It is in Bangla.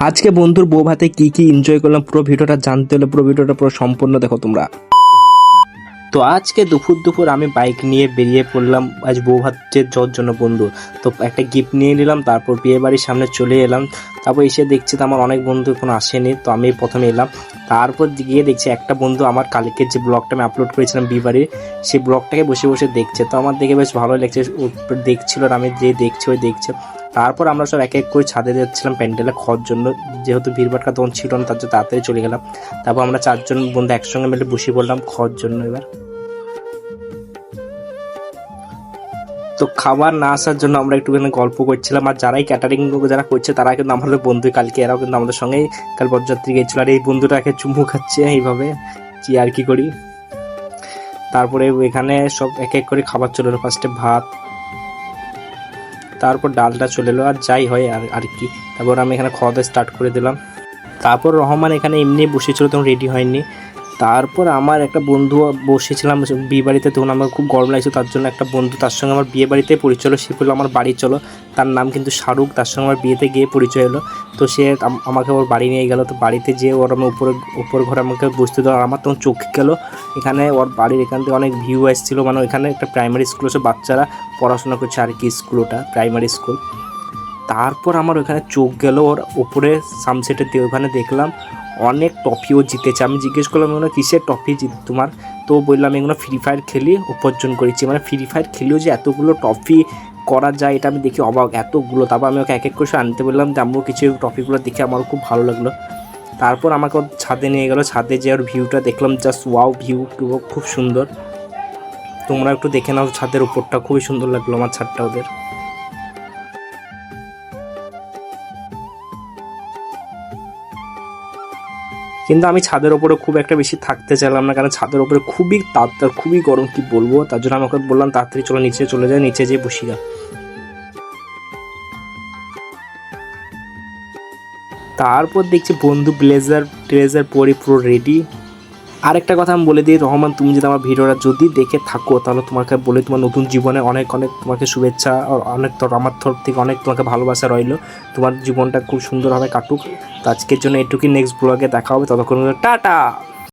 আজকে বন্ধুর বউ ভাতে কি কি এনজয় করলাম পুরো ভিডিওটা জানতে হলে পুরো ভিডিওটা পুরো সম্পূর্ণ দেখো তোমরা। তো আজকে দুপুর আমি বাইক নিয়ে বেরিয়ে পড়লাম আজ বউ ভাতের যাওয়ার জন্য বন্ধু। তো একটা গিফট নিয়ে নিলাম, তারপর বিয়ে বাড়ির সামনে চলে এলাম। তারপর এসে দেখছি তো আমার অনেক বন্ধু এখনো আসেনি, তো আমি প্রথমে এলাম। তারপর গিয়ে দেখছি একটা বন্ধু আমার কালকের যে ব্লগটা আমি আপলোড করেছিলাম বিয়ে বাড়ির, সেই ব্লগটাকে বসে বসে দেখছে। তো আমার দেখে বেশ ভালোই লাগছে, ও দেখছিল আর আমি যে দেখছি ওই দেখছে। তারপর আমরা সব এক এক করে ছাদে যাচ্ছিলাম প্যান্ডেলে খাওয়ার জন্য, যেহেতু ভিড়ভাটকা তখন ছিল না তার জন্য তাড়াতাড়ি চলে গেলাম। তারপর আমরা চারজন বন্ধু একসঙ্গে মিলে বসে পড়লাম খাওয়ার জন্য। এবার তো খাবার না আসার জন্য আমরা একটুখানি গল্প করছিলাম, আর যারাই ক্যাটারিং যারা করছে তারা কিন্তু আমাদের বন্ধু, কালকে এরাও কিন্তু আমাদের সঙ্গেই কাল বরযাত্রী গেছিল। আর এই বন্ধুটাকে চুমু খাচ্ছে এইভাবে আর কি করি। তারপরে এখানে সব এক এক করে খাবার চলে এলো, ফার্স্টে ভাত, তারপর ডালটা চলে এলো, আর যাই হয় আর কি। তারপর আমি এখানে খাওয়া দাওয়া স্টার্ট করে দিলাম। তারপর রহমান এখানে এমনি বসেছিল, তখন রেডি হয়নি। তারপর আমার একটা বন্ধু বসেছিলাম বিয়ে বাড়িতে, তখন আমার খুব গরম লাগছে, তার জন্য একটা বন্ধু তার সঙ্গে আমার বিয়ে বাড়িতে পরিচয় হলো। সে বললো আমার বাড়ি চলো, তার নাম কিন্তু শাহরুখ, তার সঙ্গে আমার বিয়েতে গিয়ে পরিচয় হলো। তো সে আমাকে ওর বাড়ি নিয়ে গেল। তো বাড়িতে যেয়ে ওর আমি উপর ঘরে আমাকে বসতে দেওয়া, আমার তখন চোখ গেল এখানে ওর বাড়ির এখান থেকে অনেক ভিউ আসছিলো। মানে এখানে একটা প্রাইমারি স্কুল আছে, বাচ্চারা পড়াশোনা করছে আর কি, স্কুলটা প্রাইমারি স্কুল। তারপর আমার ওখানে চোখ গেল ওর উপরে সানসেটের দিয়ে, ওখানে দেখলাম অনেক ট্রফিও জিতেছে। আমি জিজ্ঞেস করলাম এগুলো কিসের ট্রফি তোমার? তো বললাম এগুলো ফ্রি ফায়ার খেলি উপার্জন করেছি। মানে ফ্রি ফায়ার খেলেও যে এতগুলো ট্রফি করা যায় এটা আমি দেখি অবাক, এতগুলো। তারপর আমি ওকে এক এক করে আনতে বললাম, যে আমিও কিছু ট্রফিগুলো দেখে আমার খুব ভালো লাগলো। তারপর আমাকে ছাদে নিয়ে গেলো, ছাদে যে ওর ভিউটা দেখলাম, জাস্ট ওয়াও ভিউ, খুব সুন্দর। তোমরা একটু দেখে নাও ছাদের উপরটা, খুবই সুন্দর লাগলো আমার ছাদটা ওদের। কিন্তু আমি ছাদের ওপরে খুব একটা বেশি থাকতে চাইলাম না, কারণ ছাদের ওপরে খুবই তার খুবই গরম, কি বলবো। তার জন্য আমাকে বললাম তাড়াতাড়ি চলো নিচে চলে যায়, নিচে যেয়ে বসি গা। তারপর দেখছি বন্ধু ব্লেজার পরে পুরো রেডি। আরেকটা কথা আমি বলে দিই, রহমান তুমি যদি আমার ভিডিওটা যদি দেখে থাকো তাহলে তোমাকে বলে তোমার নতুন জীবনে অনেক অনেক তোমাকে শুভেচ্ছা, আর অনেক আমার তরফ থেকে অনেক তোমাকে ভালোবাসা রইলো। তোমার জীবনটা খুব সুন্দরভাবে কাটুক। তো আজকের জন্য এটুকুই, নেক্সট ব্লগে দেখা হবে, ততক্ষণ টাটা।